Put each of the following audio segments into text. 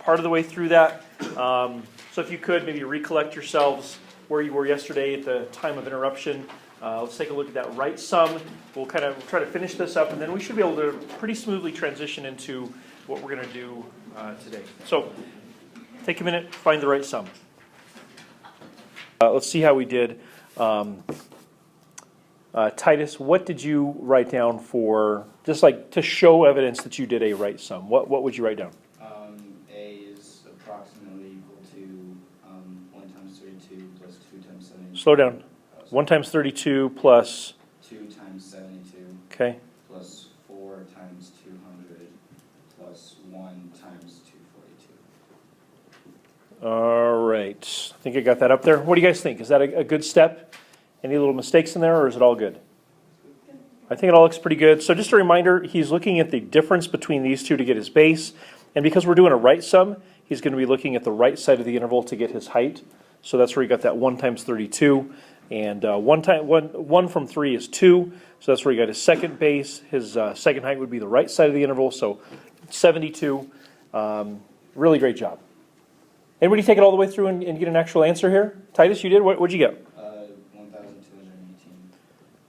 part of the way through that. So if you could, maybe recollect yourselves where you were yesterday at the time of interruption. Let's take a look at that right sum. We'll kind of try to finish this up, and then we should be able to pretty smoothly transition into what we're going to do today. So take a minute, find the right sum. Let's see how we did. Titus, what did you write down for, just like to show evidence that you did a right sum? What would you write down? A is approximately equal to 1 times 32 plus 2 times 72. Slow down. 1 times 32 plus 2 times 72. Okay. Plus 4 times 200 plus 1 times 242. All right. I think I got that up there. What do you guys think? Is that a good step? Any little mistakes in there, or is it all good? I think it all looks pretty good. So just a reminder, he's looking at the difference between these two to get his base. And because we're doing a right sum, he's going to be looking at the right side of the interval to get his height. So that's where he got that 1 times 32. And 1 from 3 is 2. So that's where he got his second base. His second height would be the right side of the interval. So 72. Really great job. Anybody take it all the way through and get an actual answer here? Titus, you did? What'd you get? 1,218.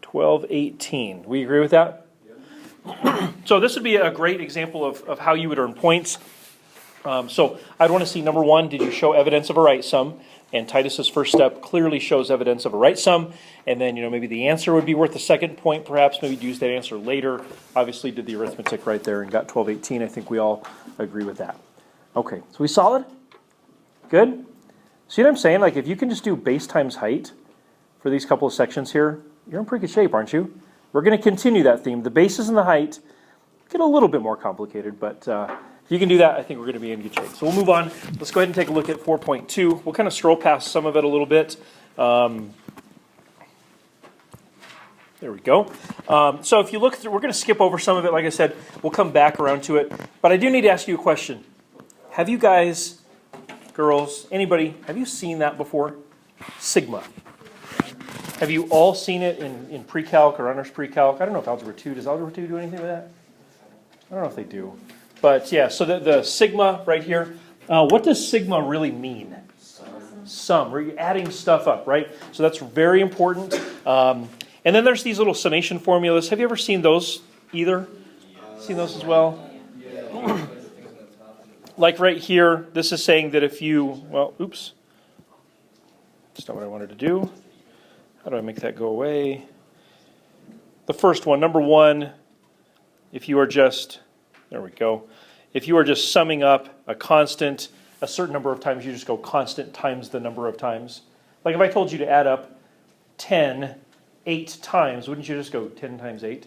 1218. We agree with that? Yep. So this would be a great example of how you would earn points. So I'd want to see, number one, did you show evidence of a right sum? And Titus's first step clearly shows evidence of a right sum. And then, maybe the answer would be worth a second point, perhaps. Maybe use that answer later. Obviously did the arithmetic right there and got 1218. I think we all agree with that. Okay, so we solid? Good? See what I'm saying? Like if you can just do base times height for these couple of sections here, you're in pretty good shape, aren't you? We're going to continue that theme. The bases and the height get a little bit more complicated, but if you can do that, I think we're going to be in good shape. So we'll move on. Let's go ahead and take a look at 4.2. We'll kind of stroll past some of it a little bit. There we go. So if you look through, we're going to skip over some of it. Like I said, we'll come back around to it. But I do need to ask you a question. Have you guys, girls, anybody, have you seen that before? Sigma. Have you all seen it in pre-calc or honors pre-calc? I don't know if Algebra 2, does Algebra 2 do anything with that? I don't know if they do. But yeah, so the sigma right here, what does sigma really mean? Sum. We're adding stuff up, right? So that's very important. And then there's these little summation formulas. Have you ever seen those either? Seen those as well? Like right here, this is saying that if you, well, oops. That's not what I wanted to do. How do I make that go away? The first one, number one, if you are just, there we go. If you are just summing up a constant a certain number of times, you just go constant times the number of times. Like if I told you to add up 10 8 times, wouldn't you just go 10 times 8?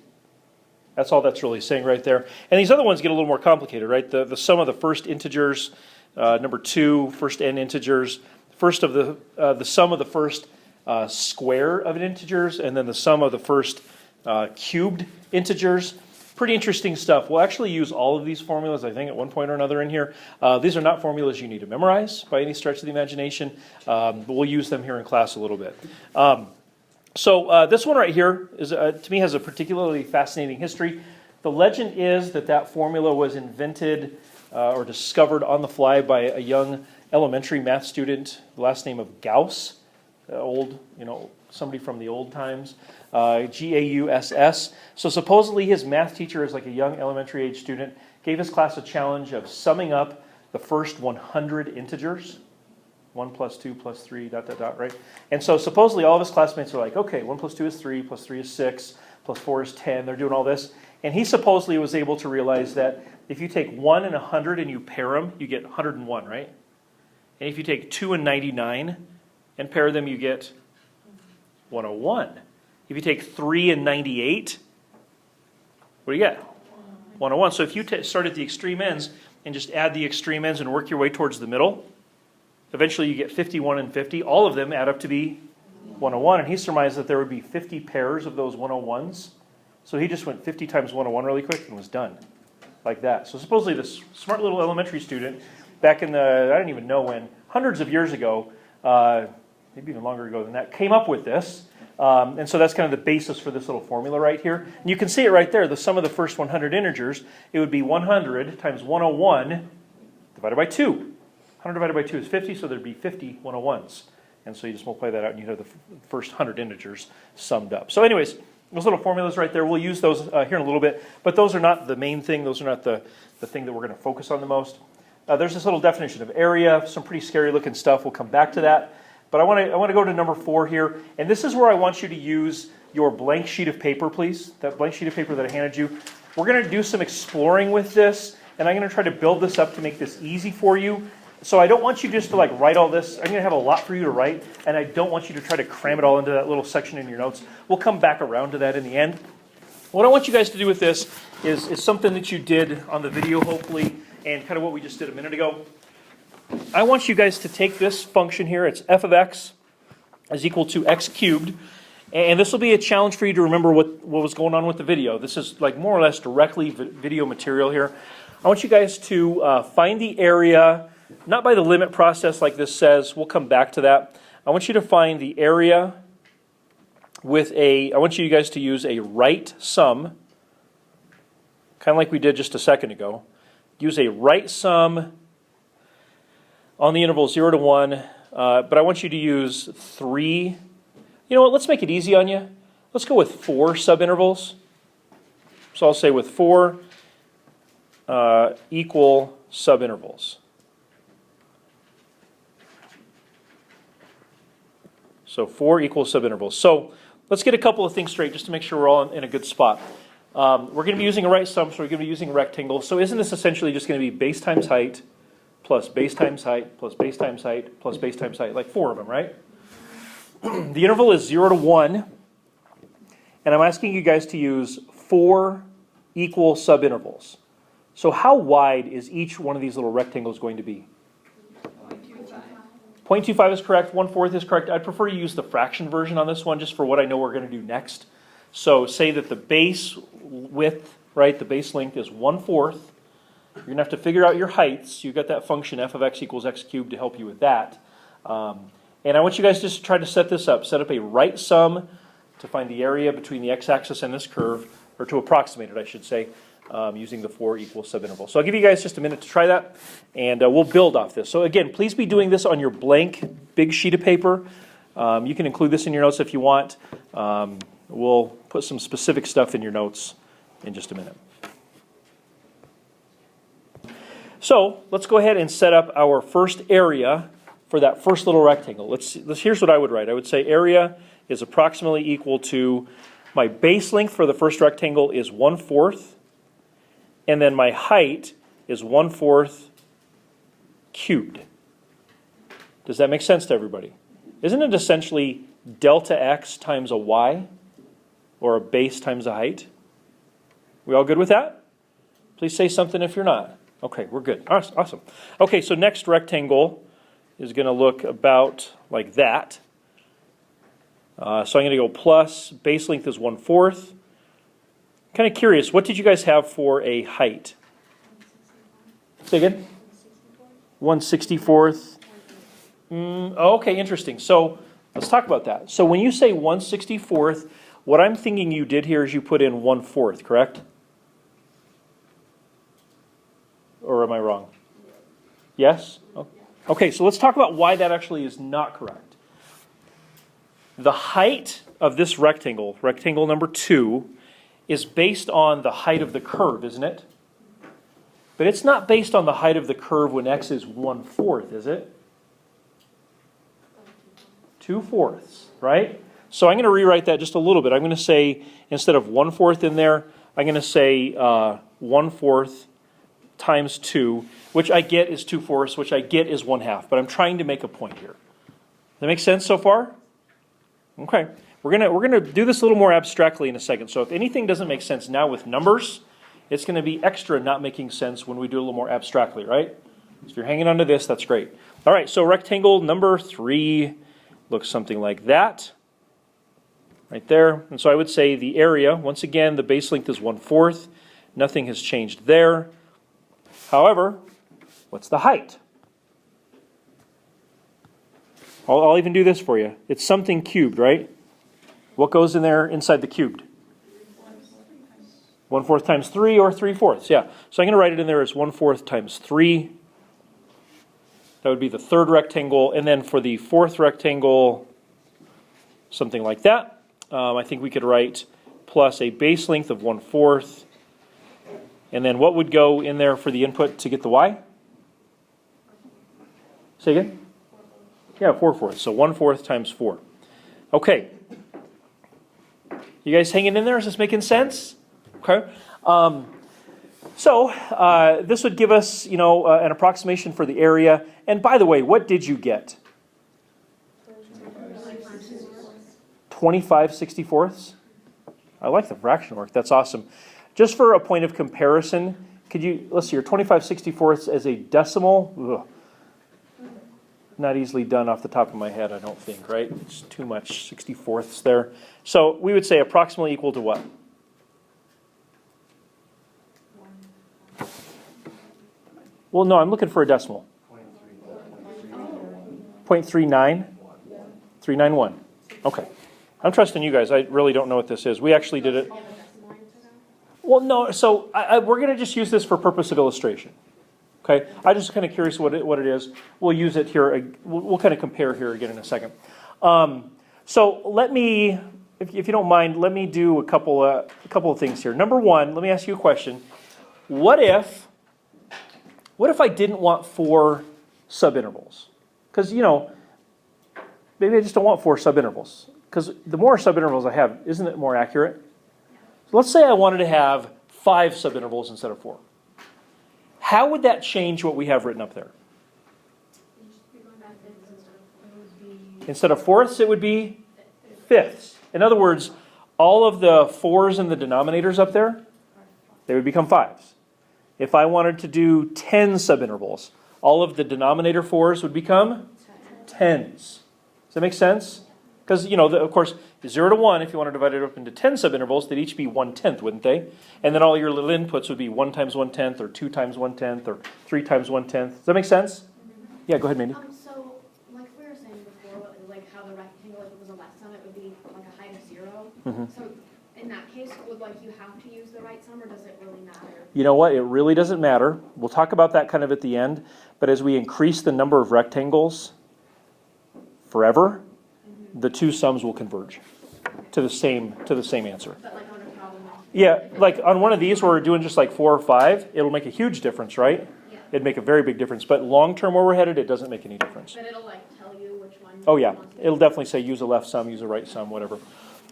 That's all that's really saying right there. And these other ones get a little more complicated, right? The sum of the first integers, number 2, first n integers, first of the sum of the first square of an integers, and then the sum of the first cubed integers. Pretty interesting stuff. We'll actually use all of these formulas, I think, at one point or another in here. These are not formulas you need to memorize by any stretch of the imagination, but we'll use them here in class a little bit. So this one right here is, to me, has a particularly fascinating history. The legend is that formula was invented or discovered on the fly by a young elementary math student, the last name of Gauss, old, somebody from the old times, Gauss. So supposedly his math teacher, as like a young elementary age student, gave his class a challenge of summing up the first 100 integers. 1 plus 2 plus 3, ... right? And so supposedly all of his classmates are like, okay, 1 plus 2 is 3, plus 3 is 6, plus 4 is 10. They're doing all this. And he supposedly was able to realize that if you take 1 and 100 and you pair them, you get 101, right? And if you take 2 and 99 and pair them, you get 101. If you take 3 and 98, what do you get? 101. So if you start at the extreme ends and just add the extreme ends and work your way towards the middle, eventually you get 51 and 50. All of them add up to be 101. And he surmised that there would be 50 pairs of those 101s. So he just went 50 times 101 really quick and was done. Like that. So supposedly this smart little elementary student, back in the, I don't even know when, hundreds of years ago, maybe even longer ago than that, came up with this. And so that's kind of the basis for this little formula right here. And you can see it right there, the sum of the first 100 integers. It would be 100 times 101, the divided by 2. 100 divided by 2 is 50, so there'd be 50 101s. And so you just multiply that out and you have the first 100 integers summed up. So anyways, those little formulas right there, we'll use those here in a little bit, but those are not the main thing. Those are not the thing that we're going to focus on the most. There's this little definition of area, some pretty scary looking stuff. We'll come back to that. But I want to go to number 4 here, and this is where I want you to use your blank sheet of paper, please. That blank sheet of paper that I handed you. We're going to do some exploring with this, and I'm going to try to build this up to make this easy for you. So I don't want you just to like write all this. I'm going to have a lot for you to write, and I don't want you to try to cram it all into that little section in your notes. We'll come back around to that in the end. What I want you guys to do with this is something that you did on the video, hopefully, and kind of what we just did a minute ago. I want you guys to take this function here. It's f of x is equal to x cubed. And this will be a challenge for you to remember what was going on with the video. This is like more or less directly video material here. I want you guys to find the area, not by the limit process like this says. We'll come back to that. I want you to find the area with I want you guys to use a right sum, kind of like we did just a second ago. Use a right sum on the interval 0 to 1, but I want you to use 3. You know what, let's make it easy on you. Let's go with 4 subintervals. So I'll say with 4 equal subintervals. So 4 equal subintervals. So let's get a couple of things straight just to make sure we're all in a good spot. We're going to be using a right sum, so we're going to be using a rectangle. So isn't this essentially just going to be base times height plus base times height plus base times height plus base times height, like 4 of them, right? The interval is 0 to 1, and I'm asking you guys to use 4 equal subintervals. So how wide is each one of these little rectangles going to be? 0.25 is correct, 1/4 is correct. I'd prefer you use the fraction version on this one just for what I know we're going to do next. So say that the base width, right, the base length is 1/4. You're going to have to figure out your heights. You've got that function f of x equals x cubed to help you with that. And I want you guys just to try to set this up. Set up a right sum to find the area between the x-axis and this curve, or to approximate it, I should say, using the 4 equal subintervals. So I'll give you guys just a minute to try that, and we'll build off this. So again, please be doing this on your blank big sheet of paper. You can include this in your notes if you want. We'll put some specific stuff in your notes in just a minute. So let's go ahead and set up our first area for that first little rectangle. Here's what I would write. I would say area is approximately equal to, my base length for the first rectangle is 1/4, and then my height is 1/4 cubed. Does that make sense to everybody? Isn't it essentially delta x times a y, or a base times a height? We all good with that? Please say something if you're not. Okay, we're good. Awesome. Okay, so next rectangle is going to look about like that. So I'm going to go plus, base length is 1/4. Kind of curious, what did you guys have for a height? Say again? 1/64. Okay, interesting. So let's talk about that. So when you say 1/64, what I'm thinking you did here is you put in 1/4, correct? Or am I wrong? Yes? Okay, so let's talk about why that actually is not correct. The height of this rectangle, rectangle number 2, is based on the height of the curve, isn't it? But it's not based on the height of the curve when x is 1/4, is it? 2/4, right? So I'm going to rewrite that just a little bit. I'm going to say, instead of 1/4 in there, I'm going to say 1/4 times 2, which I get is 2/4, which I get is 1/2. But I'm trying to make a point here. Does that make sense so far? Okay. We're gonna do this a little more abstractly in a second. So if anything doesn't make sense now with numbers, it's going to be extra not making sense when we do a little more abstractly, right? So if you're hanging on to this, that's great. All right, so rectangle number 3 looks something like that. Right there. And so I would say the area, once again, the base length is 1/4. Nothing has changed there. However, what's the height? I'll even do this for you. It's something cubed, right? What goes in there inside the cubed? 1/4 times 3 or 3/4. Yeah. So I'm going to write it in there as 1/4 times 3. That would be the third rectangle. And then for the fourth rectangle, something like that. I think we could write plus a base length of 1/4. And then what would go in there for the input to get the y? Say again? Yeah, 4/4. So 1/4 times 4. Okay. You guys hanging in there? Is this making sense? Okay. So this would give us, an approximation for the area. And by the way, what did you get? 25/64. I like the fraction work. That's awesome. Just for a point of comparison, let's see here, 25/64 as a decimal. Ugh. Not easily done off the top of my head, I don't think, right? It's too much 64ths there. So we would say approximately equal to what? Well, no, I'm looking for a decimal. 0.39? 391. Okay. I'm trusting you guys. I really don't know what this is. We actually did it. Well, no, so we're going to just use this for purpose of illustration. Okay, I'm just kind of curious what it is. We'll use it here. We'll kind of compare here again in a second. So let me, if you don't mind, let me do a couple of things here. Number one, let me ask you a question. What if I didn't want 4 subintervals? Because maybe I just don't want 4 subintervals. Because the more subintervals I have, isn't it more accurate? So let's say I wanted to have 5 subintervals instead of 4. How would that change what we have written up there? Instead of fourths, it would be fifths. In other words, all of the 4s in the denominators up there, they would become 5s. If I wanted to do 10 subintervals, all of the denominator 4s would become 10s. Does that make sense? Because, of course, 0 to 1, if you want to divide it up into 10 subintervals, they'd each be 1/10, wouldn't they? And then all your little inputs would be 1 times 1/10, or 2 times 1/10, or 3 times 1/10. Does that make sense? Mm-hmm. Yeah, go ahead, Mandy. So, like we were saying before, like how the rectangle, if it was a left sum, it would be like a height of 0. Mm-hmm. So, in that case, would you have to use the right sum, or does it really matter? You know what? It really doesn't matter. We'll talk about that kind of at the end. But as we increase the number of rectangles forever, the two sums will converge to the same answer. But like on a problem. Yeah, like on one of these where we're doing just like 4 or 5, it'll make a huge difference, right? Yeah. It'd make a very big difference. But long term where we're headed, it doesn't make any difference. Then it'll tell you which one. Oh yeah, it'll definitely say use a left sum, use a right sum, whatever.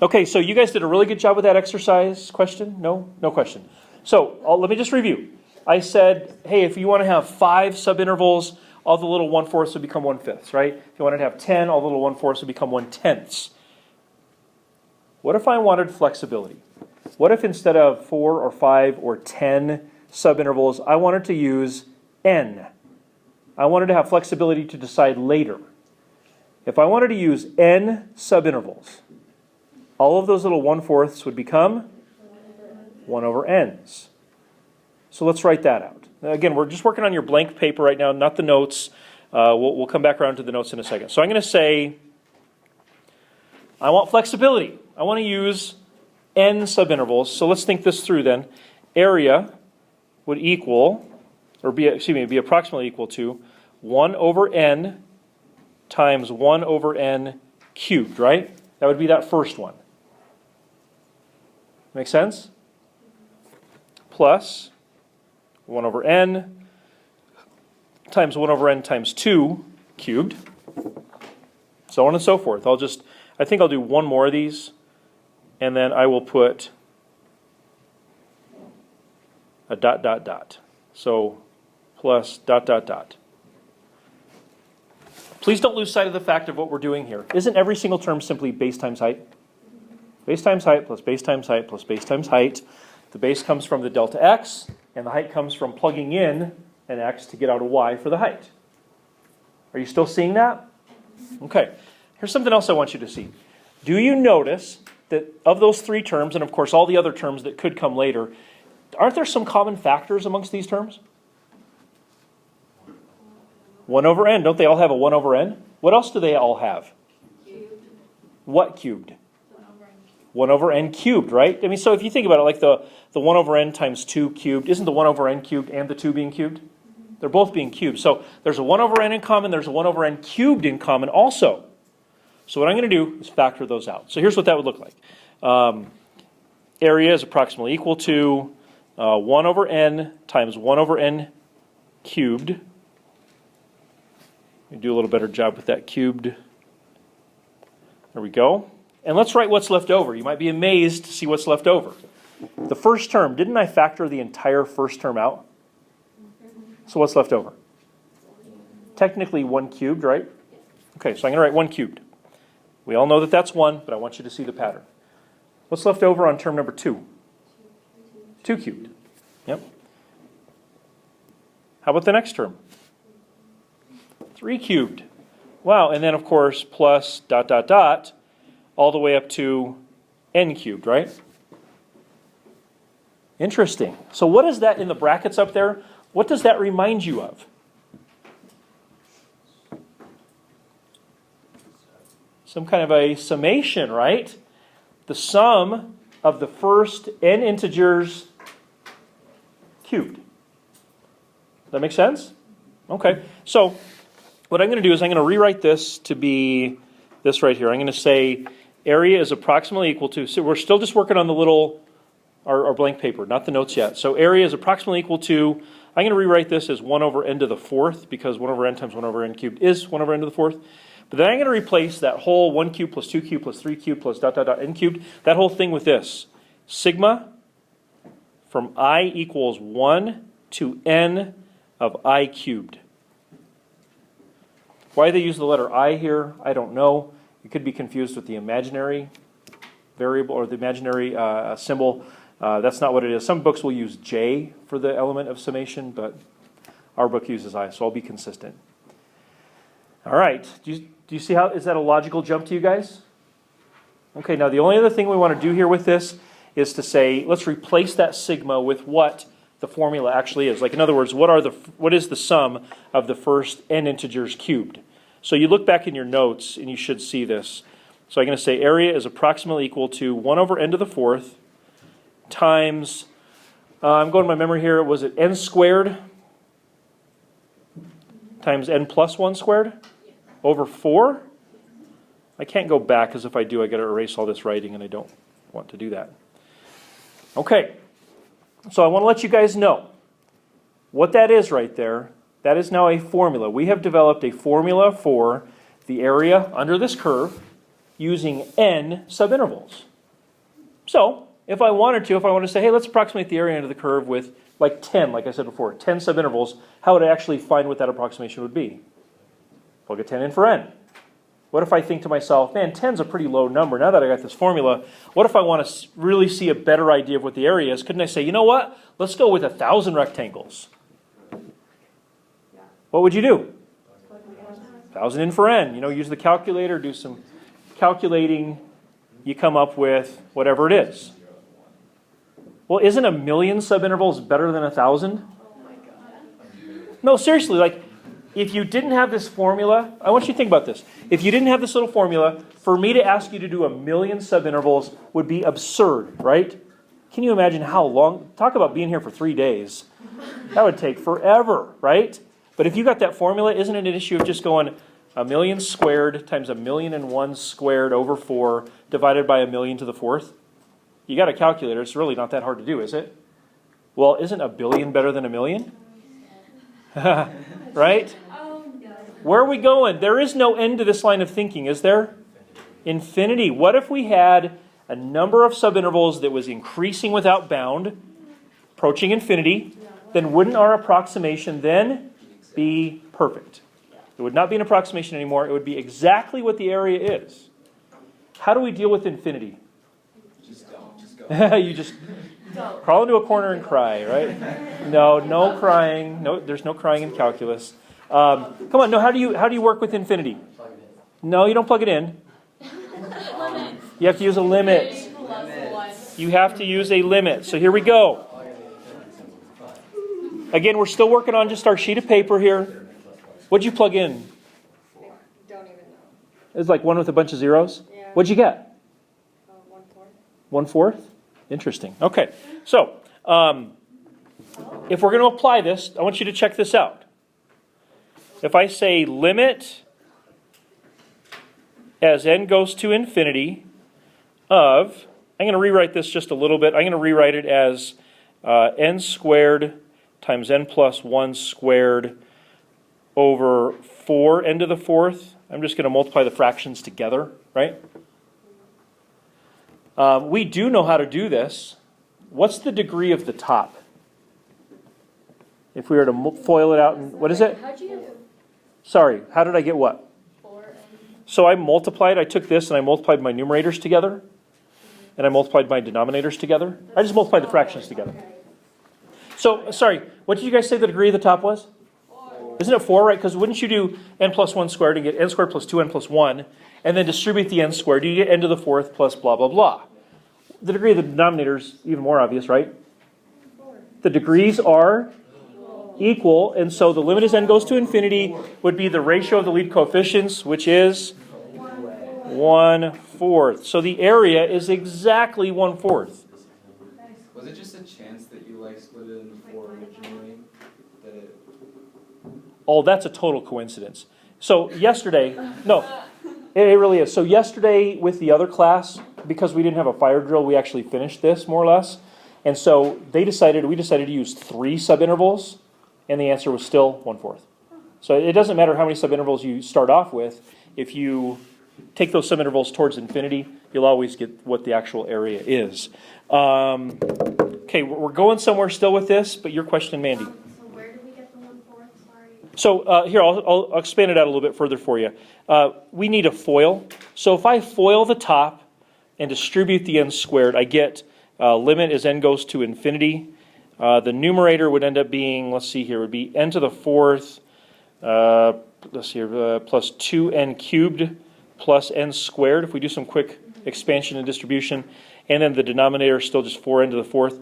Okay, so you guys did a really good job with that exercise. Question? No question. So let me just review. I said, hey, if you want to have 5 subintervals, all the little 1/4 would become 1/5, right? If you wanted to have 10, all the little 1/4 would become 1/10. What if I wanted flexibility? What if instead of 4 or 5 or 10 subintervals, I wanted to use n? I wanted to have flexibility to decide later. If I wanted to use n subintervals, all of those little 1/4 would become 1/n's. So let's write that out. Again, we're just working on your blank paper right now, not the notes. We'll come back around to the notes in a second. So I'm going to say, I want flexibility. I want to use n subintervals. So let's think this through then. Area would equal, or be approximately equal to 1/n times 1/n cubed, right? That would be that first one. Make sense? Plus 1/n times 1/n times 2 cubed, so on and so forth. I think I'll do one more of these, and then I will put a ... So plus ... Please don't lose sight of the fact of what we're doing here. Isn't every single term simply base times height? Base times height plus base times height plus base times height. The base comes from the delta x, and the height comes from plugging in an x to get out a y for the height. Are you still seeing that? Okay. Here's something else I want you to see. Do you notice that of those 3 terms, and of course all the other terms that could come later, aren't there some common factors amongst these terms? 1/n. Don't they all have a 1/n? What else do they all have? Cubed. What cubed? 1/n cubed, right? I mean, so if you think about it, like the 1/n times 2 cubed, isn't the 1/n cubed and the 2 being cubed? They're both being cubed. So there's a 1 over n in common, there's a 1 over n cubed in common also. So what I'm going to do is factor those out. So here's what that would look like. Area is approximately equal to 1 over n times 1 over n cubed. We do a little better job with that cubed. There we go. And let's write what's left over. You might be amazed to see what's left over. The first term, didn't I factor the entire first term out? So what's left over? Technically 1 cubed, right? Okay, so I'm going to write 1 cubed. We all know that that's 1, but I want you to see the pattern. What's left over on term number 2? 2 cubed. Yep. How about the next term? 3 cubed. Wow, and then of course plus ... all the way up to n cubed, right? Interesting. So what is that in the brackets up there? What does that remind you of? Some kind of a summation, right? The sum of the first n integers cubed. Does that make sense? Okay. So what I'm going to do is I'm going to rewrite this to be this right here. I'm going to say area is approximately equal to, so we're still just working on the little, our blank paper, not the notes yet. So area is approximately equal to, I'm going to rewrite this as 1 over n to the 4th, because 1 over n times 1 over n cubed is 1 over n to the 4th. But then I'm going to replace that whole 1 cubed plus 2 cubed plus 3 cubed plus ... n cubed, that whole thing with this. Sigma from I equals 1 to n of I cubed. Why they use the letter I here, I don't know. You could be confused with the imaginary variable or the imaginary symbol. That's not what it is. Some books will use J for the element of summation, but our book uses I, so I'll be consistent. All right. Do you see how, is that a logical jump to you guys? Okay, now the only other thing we want to do here with this is to say, let's replace that sigma with what the formula actually is. Like in other words, what is the sum of the first n integers cubed? So you look back in your notes and you should see this. So I'm going to say area is approximately equal to 1 over n to the 4th times, I'm going to my memory here, was it n squared times n plus 1 squared over 4? I can't go back because if I do I got to erase all this writing and I don't want to do that. Okay, so I want to let you guys know what that is right there. That is now a formula. We have developed a formula for the area under this curve using n subintervals. So if I wanted to say, hey, let's approximate the area under the curve with like 10, like I said before, 10 subintervals, how would I actually find what that approximation would be? Plug a 10 in for n. What if I think to myself, man, 10's a pretty low number. Now that I got this formula, what if I want to really see a better idea of what the area is? Couldn't I say, you know what? Let's go with 1,000 rectangles. What would you do? 1,000 in for n. You know, use the calculator, do some calculating. You come up with whatever it is. Well, isn't 1,000,000 subintervals better than 1,000? No, seriously, like, if you didn't have this formula, I want you to think about this. If you didn't have this little formula, for me to ask you to do 1,000,000 subintervals would be absurd, right? Can you imagine how long? Talk about being here for 3 days. That would take forever, right? But if you got that formula, isn't it an issue of just going 1,000,000 squared times 1,000,001 squared over 4 divided by 1,000,000 to the 4th? You got a calculator. It's really not that hard to do, is it? Well, isn't 1 billion better than 1,000,000? Right? Where are we going? There is no end to this line of thinking, is there? Infinity. What if we had a number of subintervals that was increasing without bound, approaching infinity? Then wouldn't our approximation then be perfect? It would not be an approximation anymore. It would be exactly what the area is. How do we deal with infinity? Just go. You just crawl into a corner and cry, right? No crying. No, there's no crying in calculus. Come on, no. How do you work with infinity? No, you don't plug it in. You have to use a limit. You have to use a limit. So here we go. Again, we're still working on just our sheet of paper here. What'd you plug in? Don't even know. It's like one with a bunch of zeros? Yeah. What'd you get? 1/4. 1/4? Interesting. Okay. So, if we're going to apply this, I want you to check this out. if I say limit as n goes to infinity of, I'm going to rewrite this just a little bit. I'm going to rewrite it as n squared times n plus 1 squared over 4 n to the fourth. I'm just going to multiply the fractions together, right? We do know how to do this. What's the degree of the top? If we were to FOIL it out, and what is it? How'd you get Sorry, how did I get what? 4 and So I multiplied, I took this and I multiplied my numerators together, and I multiplied my denominators together. I just multiplied the fractions together. So, sorry, what did you guys say the degree of the top was? 4? Isn't it 4, right? Because wouldn't you do n plus 1 squared and get n squared plus 2n plus 1, and then distribute the n squared, you get n to the fourth plus blah, blah, blah. The degree of the denominator is even more obvious, right? 4. The degrees are equal, and so the limit as n goes to infinity would be the ratio of the lead coefficients, which is 1/4. So the area is exactly 1/4. Was it just a chance that you like split it into 4 originally? That it... Oh, that's a total coincidence. So yesterday, no, it really is. So yesterday with the other class, because we didn't have a fire drill, we actually finished this more or less. And so we decided to use 3 subintervals, and the answer was still 1/4. So it doesn't matter how many subintervals you start off with. If you take those subintervals towards infinity, you'll always get what the actual area is. Okay, we're going somewhere still with this, but your question, Mandy. So where did we get the 1/4? Sorry. So here, I'll expand it out a little bit further for you. We need a FOIL. So if I FOIL the top and distribute the n squared, I get limit as n goes to infinity. The numerator would end up being, let's see here, would be n to the fourth, let's see here, plus 2n cubed plus n squared, if we do some quick expansion and distribution. And then the denominator is still just 4n to the fourth.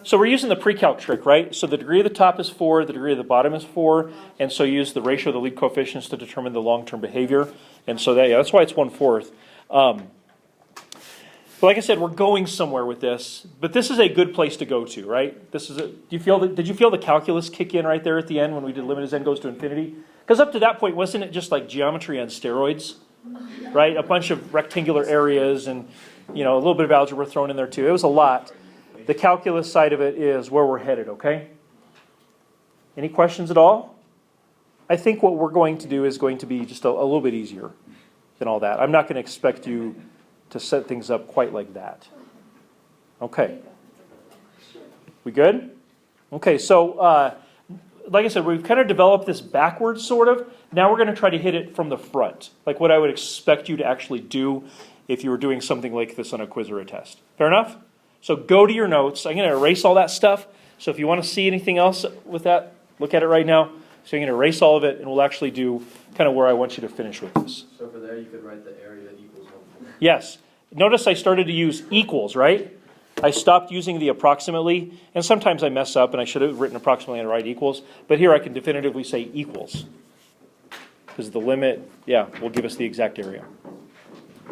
So we're using the pre-calc trick, right? So the degree of the top is 4, the degree of the bottom is 4, and so you use the ratio of the lead coefficients to determine the long-term behavior. And so that's why it's 1/4. But like I said, we're going somewhere with this, but this is a good place to go to, right? Did you feel the calculus kick in right there at the end when we did limit as n goes to infinity? Because up to that point, wasn't it just like geometry on steroids, right? A bunch of rectangular areas and a little bit of algebra thrown in there too. It was a lot. The calculus side of it is where we're headed, okay? Any questions at all? I think what we're going to do is going to be just a little bit easier than all that. I'm not going to expect you to set things up quite like that. Okay. We good? Okay, so like I said, we've kind of developed this backwards sort of. Now we're going to try to hit it from the front, like what I would expect you to actually do if you were doing something like this on a quiz or a test. Fair enough? So go to your notes. I'm going to erase all that stuff. So if you want to see anything else with that, look at it right now. So I'm going to erase all of it, and we'll actually do kind of where I want you to finish with this. So for there, you could write the area equals 1/4. Yes. Notice I started to use equals, right? I stopped using the approximately, and sometimes I mess up, and I should have written approximately and write equals. But here I can definitively say equals. Because the limit, will give us the exact area.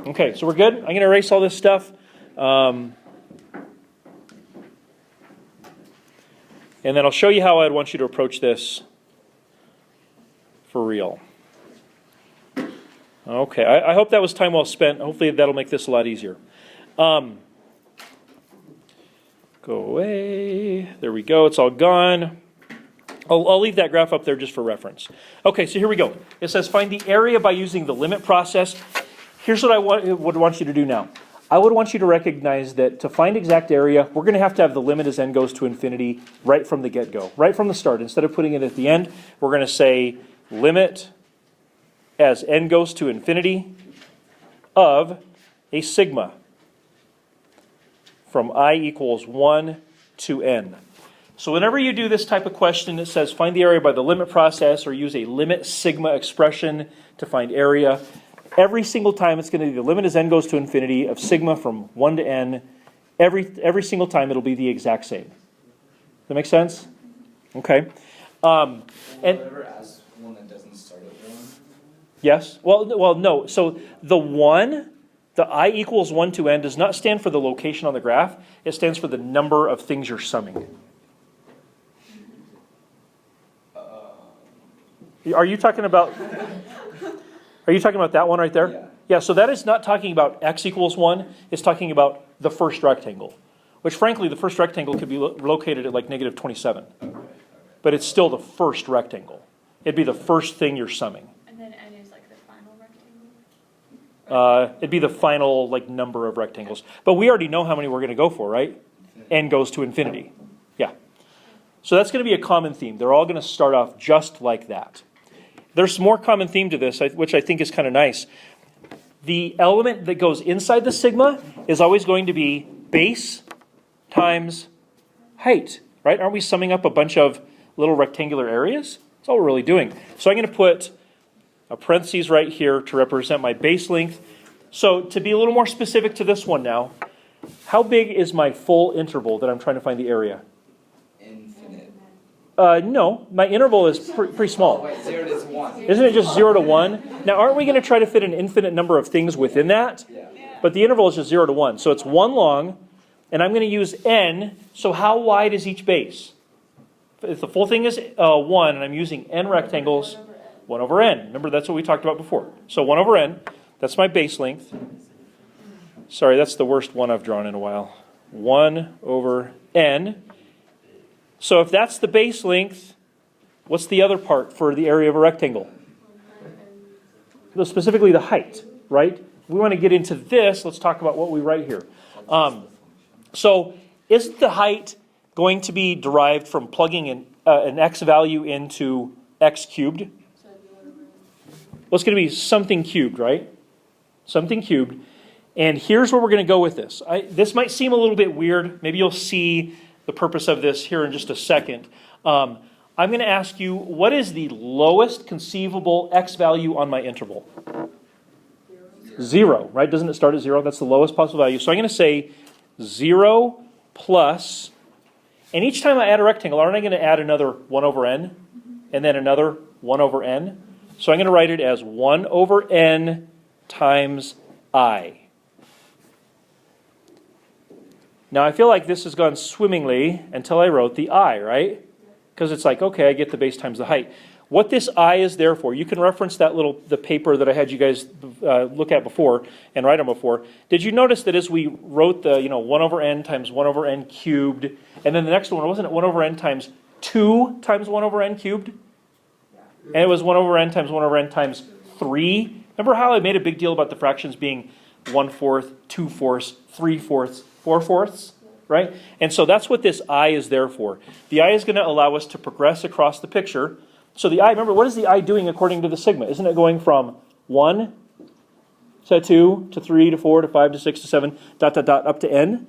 Okay, so we're good? I'm going to erase all this stuff. And then I'll show you how I'd want you to approach this for real. Okay, I hope that was time well spent. Hopefully that'll make this a lot easier. Go away. There we go. It's all gone. I'll leave that graph up there just for reference. Okay, so here we go. It says find the area by using the limit process. Here's what I would want you to do now. I would want you to recognize that to find exact area, we're going to have the limit as n goes to infinity right from the get-go, right from the start. Instead of putting it at the end, we're going to say limit as n goes to infinity of a sigma from I equals 1 to n. So whenever you do this type of question that says find the area by the limit process or use a limit sigma expression to find area, every single time it's going to be the limit as n goes to infinity of sigma from 1 to n. Every single time it'll be the exact same. Does that make sense? Okay. Will it ever ask one that doesn't start at 1? Yes? Well, no. So the 1, the I equals 1 to n, does not stand for the location on the graph. It stands for the number of things you're summing. Are you talking about that one right there? Yeah. Yeah, so that is not talking about x equals 1. It's talking about the first rectangle, which frankly, the first rectangle could be located at like negative 27. But it's still the first rectangle. It'd be the first thing you're summing. And then n is like the final rectangle? It'd be the final like number of rectangles. But we already know how many we're going to go for, right? N goes to infinity. Yeah. So that's going to be a common theme. They're all going to start off just like that. There's more common theme to this, which I think is kind of nice. The element that goes inside the sigma is always going to be base times height, right? Aren't we summing up a bunch of little rectangular areas? That's all we're really doing. So I'm going to put a parentheses right here to represent my base length. So to be a little more specific to this one now, how big is my full interval that I'm trying to find the area? Infinite. No, my interval is pretty small. Wait, 0 to 1. Isn't it just 0 to 1? Now, aren't we going to try to fit an infinite number of things within that? Yeah. But the interval is just 0 to 1. So it's 1 long, and I'm going to use n. So how wide is each base? If the full thing is 1, and I'm using n rectangles, 1 over n. Remember, that's what we talked about before. So 1 over n, that's my base length. Sorry, that's the worst one I've drawn in a while. 1 over n. So if that's the base length, what's the other part for the area of a rectangle? Well, specifically the height, right? If we want to get into this, let's talk about what we write here. So isn't the height going to be derived from plugging an x value into x cubed? Well, it's going to be something cubed, right? Something cubed. And here's where we're going to go with this. This might seem a little bit weird. Maybe you'll see the purpose of this here in just a second. I'm going to ask you, what is the lowest conceivable x value on my interval? 0, right? Doesn't it start at 0? That's the lowest possible value. So I'm going to say 0 plus, and each time I add a rectangle, aren't I going to add another 1 over n? And then another 1 over n? So I'm going to write it as 1 over n times I. Now I feel like this has gone swimmingly until I wrote the I, right? Because it's like, okay, I get the base times the height. What this I is there for, you can reference the paper that I had you guys look at before and write on before. Did you notice that as we wrote the 1 over n times 1 over n cubed, and then the next one, wasn't it 1 over n times 2 times 1 over n cubed? And it was 1 over n times 1 over n times 3. Remember how I made a big deal about the fractions being 1/4, 2/4, 3/4, 4/4, right? And so that's what this I is there for. The I is going to allow us to progress across the picture. So the I, remember, what is the I doing according to the sigma? Isn't it going from 1 to 2 to 3 to 4 to 5 to 6 to 7, up to n?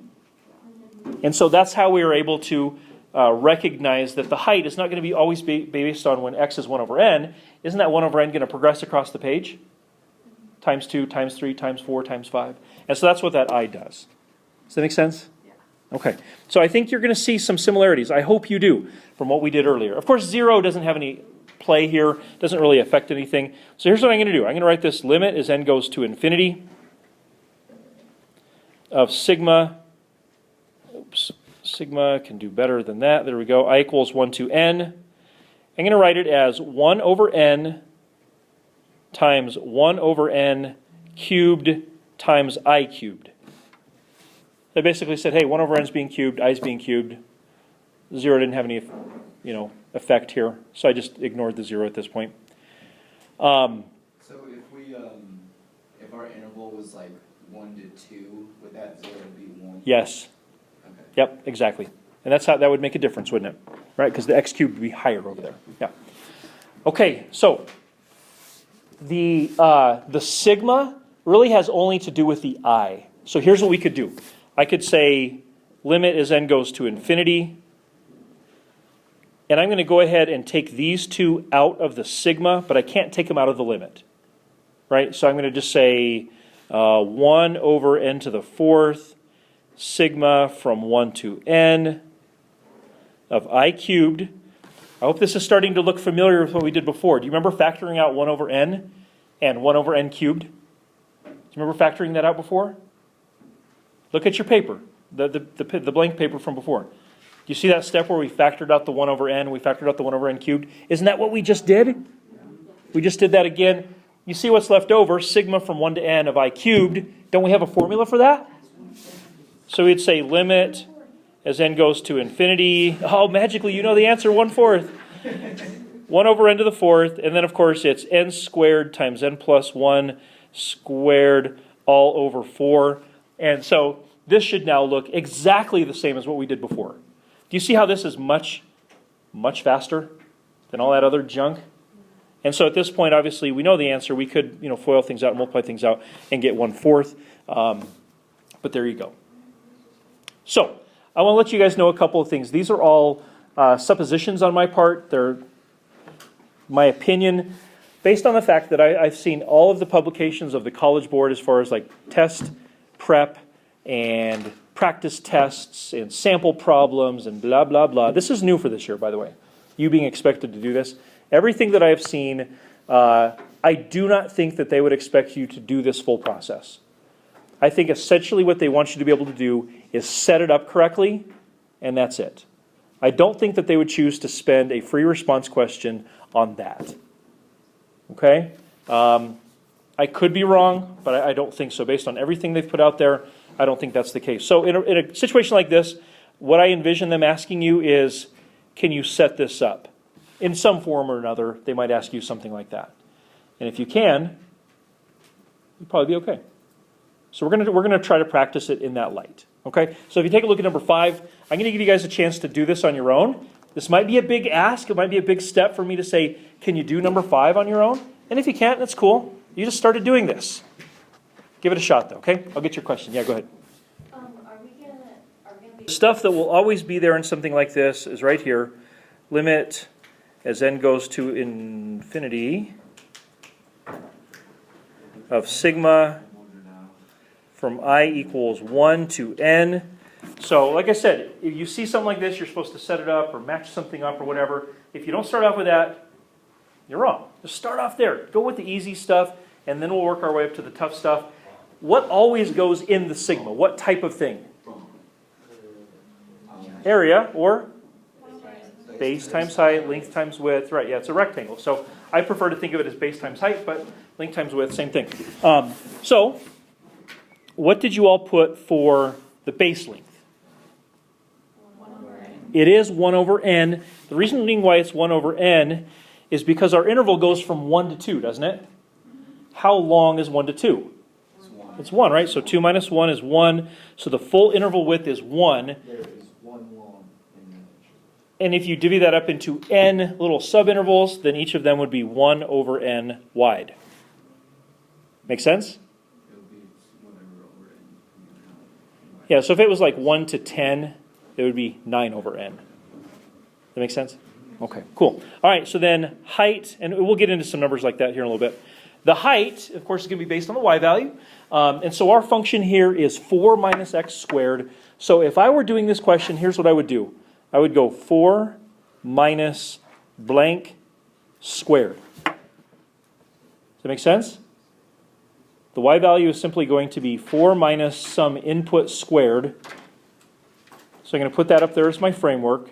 And so that's how we are able to recognize that the height is not going to be always based on when x is 1 over n. Isn't that 1 over n going to progress across the page? Times 2, times 3, times 4, times 5. And so that's what that I does. Does that make sense? Yeah. Okay. So I think you're going to see some similarities. I hope you do from what we did earlier. Of course, 0 doesn't have any play here. Doesn't really affect anything. So here's what I'm going to do. I'm going to write this limit as n goes to infinity of sigma. Oops. Sigma can do better than that. There we go. I equals 1 to n. I'm going to write it as 1 over n times 1 over n cubed times I cubed. They basically said, hey, 1 over n is being cubed, I is being cubed. 0 didn't have any, effect here, so I just ignored the 0 at this point. So if our interval was like 1 to 2, would that 0 be 1? Yes. Okay. Yep, exactly. And that's how that would make a difference, wouldn't it? Right, because the x cubed would be higher over there. Yeah. Okay, so the sigma really has only to do with the I. So here's what we could do. I could say limit as n goes to infinity. And I'm going to go ahead and take these two out of the sigma, but I can't take them out of the limit. Right? So I'm going to just say 1 over n to the 4th sigma from 1 to n of I cubed. I hope this is starting to look familiar with what we did before. Do you remember factoring out 1 over n and 1 over n cubed? Do you remember factoring that out before? Look at your paper, the blank paper from before. Do you see that step where we factored out the 1 over n, we factored out the 1 over n cubed? Isn't that what we just did? We just did that again. You see what's left over, sigma from 1 to n of I cubed. Don't we have a formula for that? So we'd say limit as n goes to infinity. Oh, magically, you know the answer, 1/4. 1 over n to the 4th. And then, of course, it's n squared times n plus 1 squared all over 4. And so this should now look exactly the same as what we did before. Do you see how this is much faster than all that other junk? And so at this point, obviously, we know the answer. We could, FOIL things out, multiply things out, and get 1/4. But there you go. So I want to let you guys know a couple of things. These are all suppositions on my part. They're my opinion based on the fact that I've seen all of the publications of the College Board as far as like test prep and practice tests and sample problems and blah, blah, blah. This is new for this year, by the way, you being expected to do this. Everything that I have seen, I do not think that they would expect you to do this full process. I think essentially what they want you to be able to do is set it up correctly, and that's it. I don't think that they would choose to spend a free response question on that. Okay? I could be wrong, but I don't think so. Based on everything they've put out there, I don't think that's the case. So in a situation like this, what I envision them asking you is, can you set this up? In some form or another, they might ask you something like that. And if you can, you'll probably be okay. So we're gonna try to practice it in that light. Okay? So if you take a look at number 5, I'm gonna give you guys a chance to do this on your own. This might be a big ask. It might be a big step for me to say, can you do number 5 on your own? And if you can't, that's cool. You just started doing this. Give it a shot though, okay? I'll get your question. Yeah, go ahead. Are we gonna be? The stuff that will always be there in something like this is right here. Limit as n goes to infinity of sigma from I equals 1 to n. So like I said, if you see something like this, you're supposed to set it up or match something up or whatever. If you don't start off with that, you're wrong. Just start off there. Go with the easy stuff, and then we'll work our way up to the tough stuff. What always goes in the sigma? What type of thing? Area or base times height, length times width. Right, yeah, it's a rectangle. So I prefer to think of it as base times height, but length times width, same thing. So what did you all put for the base length? 1 over n. It is 1 over n. The reason why it's 1 over n is because our interval goes from 1 to 2, doesn't it? How long is 1 to 2? It's 1, right? So 2 minus 1 is 1. So the full interval width is 1. There is one long image. And if you divvy that up into n little subintervals, then each of them would be 1 over n wide. Make sense? It'll be whatever over n. Yeah, so if it was like 1 to 10, it would be 9 over n. Does that make sense? Okay, cool. All right, so then height, and we'll get into some numbers like that here in a little bit. The height, of course, is going to be based on the y value. And so our function here is 4 minus x squared. So if I were doing this question, here's what I would do. I would go 4 minus blank squared. Does that make sense? The y value is simply going to be 4 minus some input squared. So I'm going to put that up there as my framework.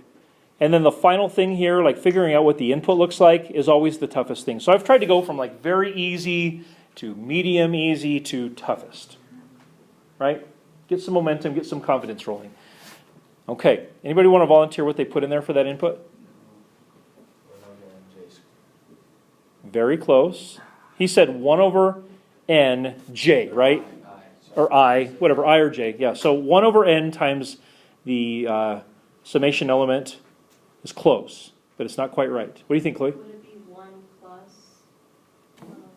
And then the final thing here, like figuring out what the input looks like, is always the toughest thing. So I've tried to go from like very easy to medium easy to toughest. Right? Get some momentum, get some confidence rolling. Okay, anybody want to volunteer what they put in there for that input? Very close. He said 1 over n j, right? Or I, whatever, I or j. Yeah, so 1 over n times the summation element is close, but it's not quite right. What do you think, Chloe? Would it be 1 plus?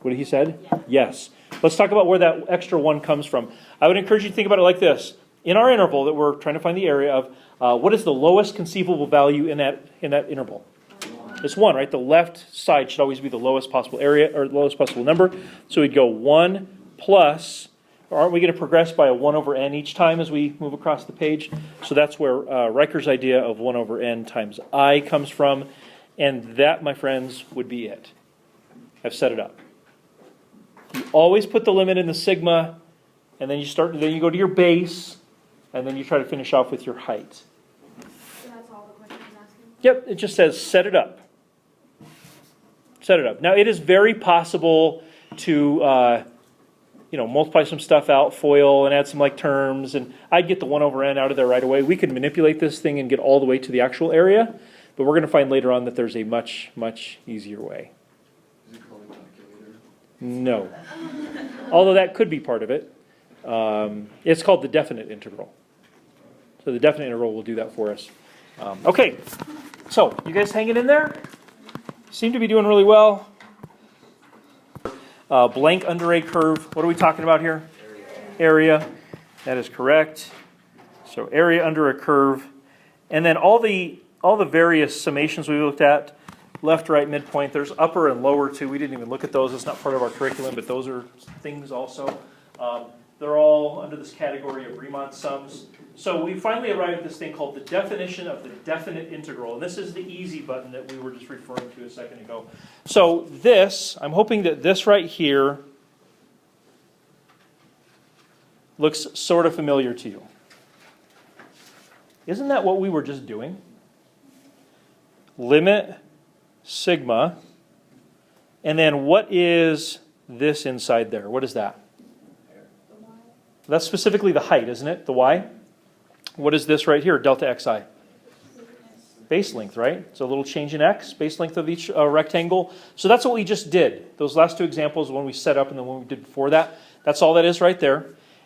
What did he said? Yeah. Yes. Let's talk about where that extra 1 comes from. I would encourage you to think about it like this. In our interval that we're trying to find the area of, what is the lowest conceivable value in that interval? It's 1, right? The left side should always be the lowest possible area, or lowest possible number. So we'd go 1 plus, or aren't we going to progress by a 1 over n each time as we move across the page? So that's where Riker's idea of 1 over n times I comes from. And that, my friends, would be it. I've set it up. You always put the limit in the sigma, and then you go to your base, and then you try to finish off with your height. So that's all the question is asking? Yep, it just says set it up. set it up. Now, it is very possible to, multiply some stuff out, FOIL, and add some like terms, and I'd get the 1 over n out of there right away. We could manipulate this thing and get all the way to the actual area, but we're going to find later on that there's a much, much easier way. Is it called a calculator? No. Although that could be part of it. It's called the definite integral. So the definite integral will do that for us. Okay, so you guys hanging in there? Seem to be doing really well. Blank under a curve. What are we talking about here? Area. That is correct. So area under a curve. And then all the various summations we looked at, left, right, midpoint, there's upper and lower too. We didn't even look at those. It's not part of our curriculum, but those are things also. They're all under this category of Riemann sums. So we finally arrived at this thing called the definition of the definite integral. And this is the easy button that we were just referring to a second ago. So this, I'm hoping that this right here looks sort of familiar to you. Isn't that what we were just doing? Limit sigma. And then what is this inside there? What is that? That's specifically the height, isn't it? The y? What is this right here? Delta xi. Base length, right? It's a little change in x, base length of each rectangle. So that's what we just did. Those last two examples, one we set up and then one we did before that. That's all that is right there.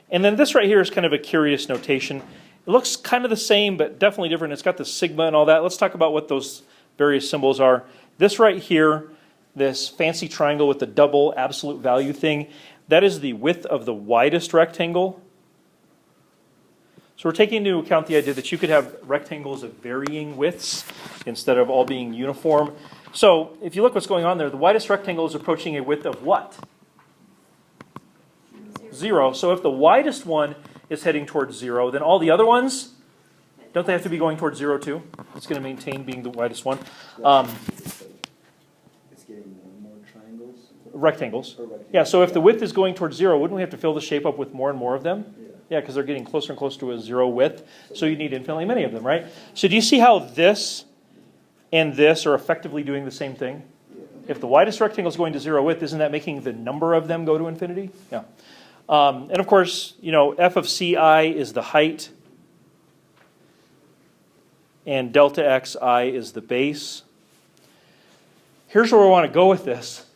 And then this right here is kind of a curious notation. It looks kind of the same, but definitely different. It's got the sigma and all that. Let's talk about what those various symbols are. This right here, this fancy triangle with the double absolute value thing, that is the width of the widest rectangle. So we're taking into account the idea that you could have rectangles of varying widths instead of all being uniform. So if you look what's going on there, the widest rectangle is approaching a width of what? 0. So if the widest one is heading towards 0, then all the other ones, don't they have to be going towards 0 too? It's going to maintain being the widest one. It's getting more and more triangles. Rectangles. Or rectangles. Yeah, so if the width is going towards 0, wouldn't we have to fill the shape up with more and more of them? Yeah. Yeah, because they're getting closer and closer to a 0 width. So you need infinitely many of them, right? So do you see how this and this are effectively doing the same thing? Yeah. If the widest rectangle is going to 0 width, isn't that making the number of them go to infinity? Yeah. And of course, f of ci is the height, and delta xi is the base. Here's where we want to go with this.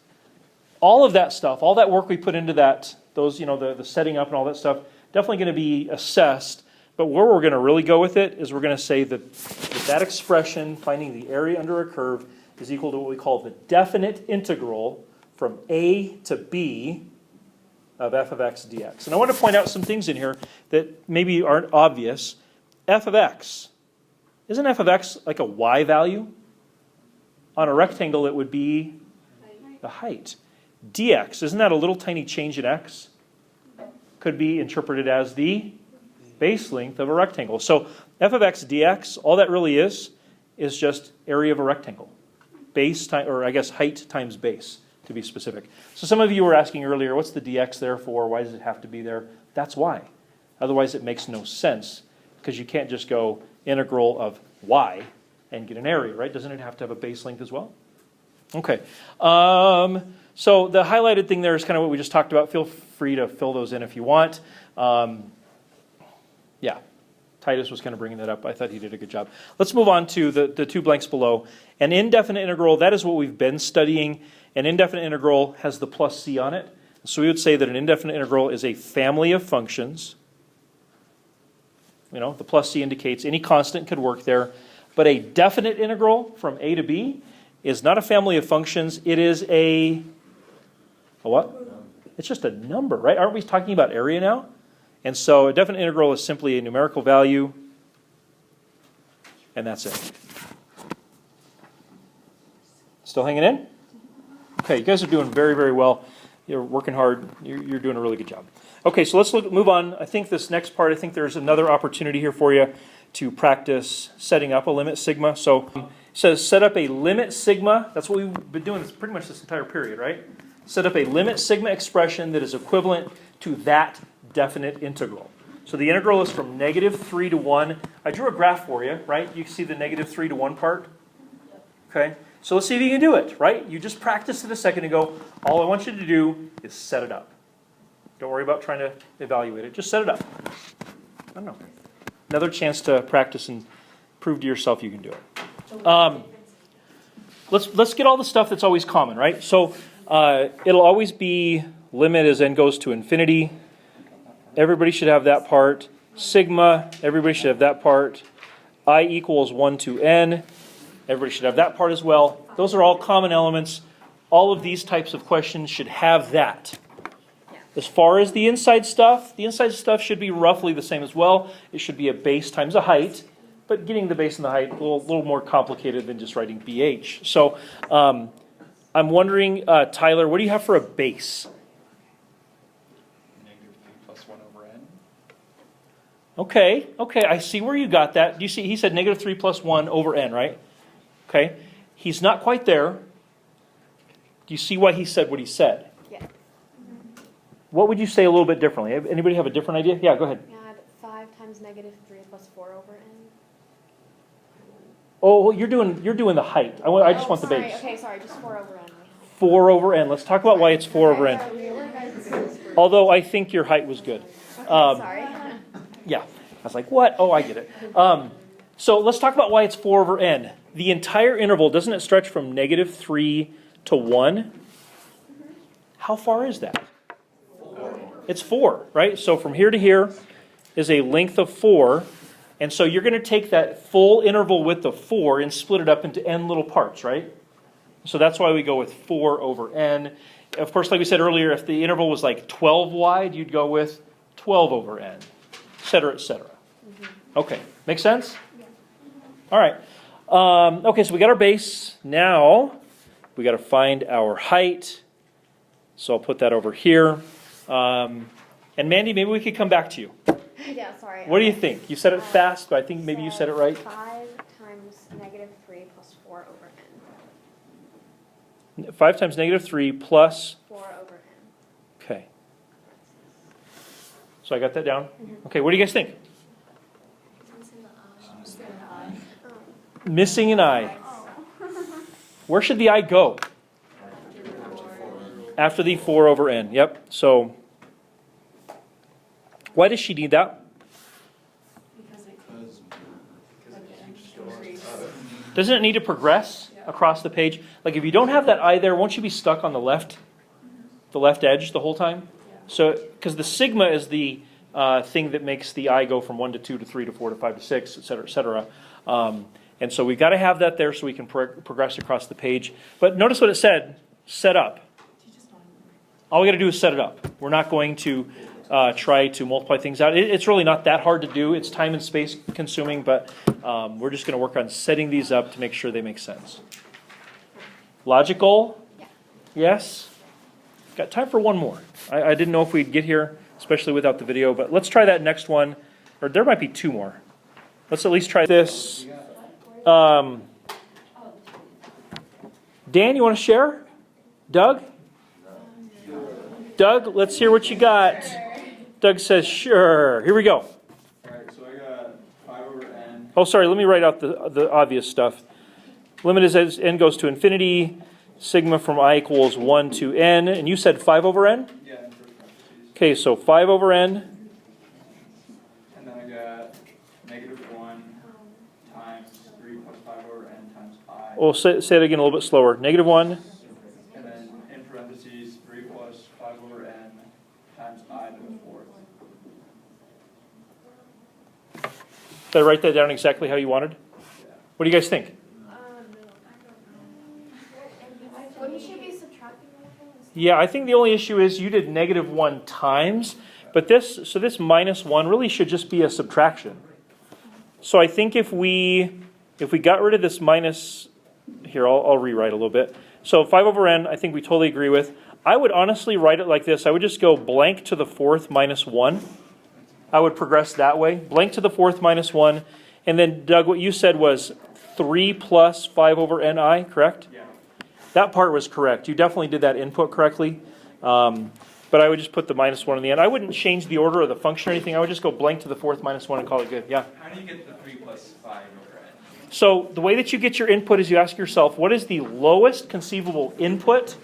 All of that stuff, all that work we put into that, those, the setting up and all that stuff, definitely going to be assessed. But where we're going to really go with it is we're going to say that that expression, finding the area under a curve, is equal to what we call the definite integral from a to b of f of x dx. And I want to point out some things in here that maybe aren't obvious. F of x. Isn't f of x like a y value? On a rectangle, it would be the height. Dx, isn't that a little tiny change in x? Could be interpreted as the base length of a rectangle. So f of x dx, all that really is just area of a rectangle. Base time, or I guess height times base, to be specific. So some of you were asking earlier, what's the dx there for? Why does it have to be there? That's why. Otherwise it makes no sense, because you can't just go integral of y and get an area, right? Doesn't it have to have a base length as well? Okay. So the highlighted thing there is kind of what we just talked about. Feel free to fill those in if you want. Yeah, Titus was kind of bringing that up. I thought he did a good job. Let's move on to the two blanks below. An indefinite integral, that is what we've been studying. An indefinite integral has the plus c on it. So we would say that an indefinite integral is a family of functions. The plus c indicates any constant could work there. But a definite integral from a to b is not a family of functions. It is a what? It's just a number, right? Aren't we talking about area now? And so a definite integral is simply a numerical value, and that's it. Still hanging in? Okay, you guys are doing very, very well. You're working hard. You're doing a really good job. Okay, so let's move on. I think this next part, there's another opportunity here for you to practice setting up a limit sigma. So it says set up a limit sigma. That's what we've been doing pretty much this entire period, right? Set up a limit sigma expression that is equivalent to that definite integral. So the integral is from -3 to 1. I drew a graph for you, right? You can see the -3 to 1 part. Okay. So let's see if you can do it, right? You just practiced it a second ago. All I want you to do is set it up. Don't worry about trying to evaluate it. Just set it up. I don't know. Another chance to practice and prove to yourself you can do it. Let's get all the stuff that's always common, right? So it'll always be limit as n goes to infinity. Everybody should have that part. Sigma, everybody should have that part. I equals 1 to n. Everybody should have that part as well. Those are all common elements. All of these types of questions should have that. As far as the inside stuff should be roughly the same as well. It should be a base times a height, but getting the base and the height a little more complicated than just writing BH. So I'm wondering, Tyler, what do you have for a base? Okay, I see where you got that. Do you see, he said negative 3 plus 1 over n, right? Okay, he's not quite there. Do you see why he said what he said? Yeah. What would you say a little bit differently? Anybody have a different idea? Yeah, go ahead. Add 5 times negative 3 plus 4 over n. Oh, you're doing the height. I just want the sorry. base. Okay, sorry, just 4 over n. 4 over n. Let's talk about why it's 4 over n. Although I think your height was good. Sorry. Yeah, I was like, what? Oh, I get it. So let's talk about why it's 4 over n. The entire interval, doesn't it stretch from negative 3 to 1? How far is that? It's 4, right? So from here to here is a length of 4. And so you're going to take that full interval width of 4 and split it up into n little parts, right? So that's why we go with 4 over n. Of course, like we said earlier, if the interval was like 12 wide, you'd go with 12 over n, et cetera, et cetera. Okay, make sense? All right. Okay, so we got our base. Now we got to find our height. So I'll put that over here. And Mandy, maybe we could come back to you. Yeah, sorry. What do you think? You said it fast, but I think maybe you said it right. 5 times negative 3 plus 4 over n. 5 times negative 3 plus, 4 over n. okay. So I got that down. Okay, what do you guys think? Missing an I. Where should the I go? After the 4 over n. Yep. So why does she need that? Doesn't it need to progress across the page? Like if you don't have that I there, won't you be stuck on the left edge the whole time? So because the sigma is the thing that makes the I go from 1 to 2 to 3 to 4 to 5 to 6, et cetera, et cetera. And so we've got to have that there so we can progress across the page. But notice what it said, set up. All we got to do is set it up. We're not going to try to multiply things out. It's really not that hard to do. It's time and space consuming, but we're just going to work on setting these up to make sure they make sense. Logical? Yeah. Yes? Got time for one more. I didn't know if we'd get here, especially without the video, but let's try that next one. Or there might be 2 more. Let's at least try this. Dan, you want to share? Doug? Doug, let's hear what you got. Doug says, sure. Here we go. Alright, so I got 5 over n. Oh, sorry, let me write out the obvious stuff. Limit is as n goes to infinity. Sigma from I equals 1 to n. And you said 5 over n? Yeah, in first parentheses. Okay, so 5 over n. And then I got negative 1 times 3 plus 5 over n times I. Well, say it again a little bit slower. Negative 1. And then in parentheses 3 plus 5 over n times I to the 4th. Did I write that down exactly how you wanted? What do you guys think? Wouldn't you be subtracting anything? Yeah, I think the only issue is you did negative 1 times, but this minus 1 really should just be a subtraction. So I think if we got rid of this minus, here, I'll rewrite a little bit. So 5 over n, I think we totally agree with. I would honestly write it like this. I would just go blank to the 4th minus 1. I would progress that way. Blank to the 4th minus 1. And then, Doug, what you said was 3 plus 5 over ni, correct? Yeah. That part was correct. You definitely did that input correctly. But I would just put the minus 1 in the end. I wouldn't change the order of the function or anything. I would just go blank to the 4th minus 1 and call it good. Yeah? How do you get the 3 plus 5 over n? So the way that you get your input is you ask yourself, what is the lowest conceivable input?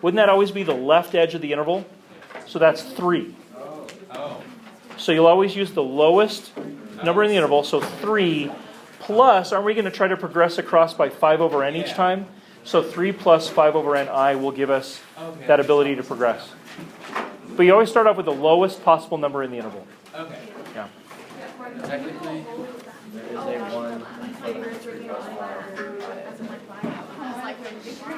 Wouldn't that always be the left edge of the interval? So that's 3. So you'll always use the lowest number in the interval, so 3 plus, aren't we going to try to progress across by 5 over n each time? So 3 plus 5 over ni will give us that ability to progress. But you always start off with the lowest possible number in the interval. Okay. Yeah. Technically, there is a 1 for the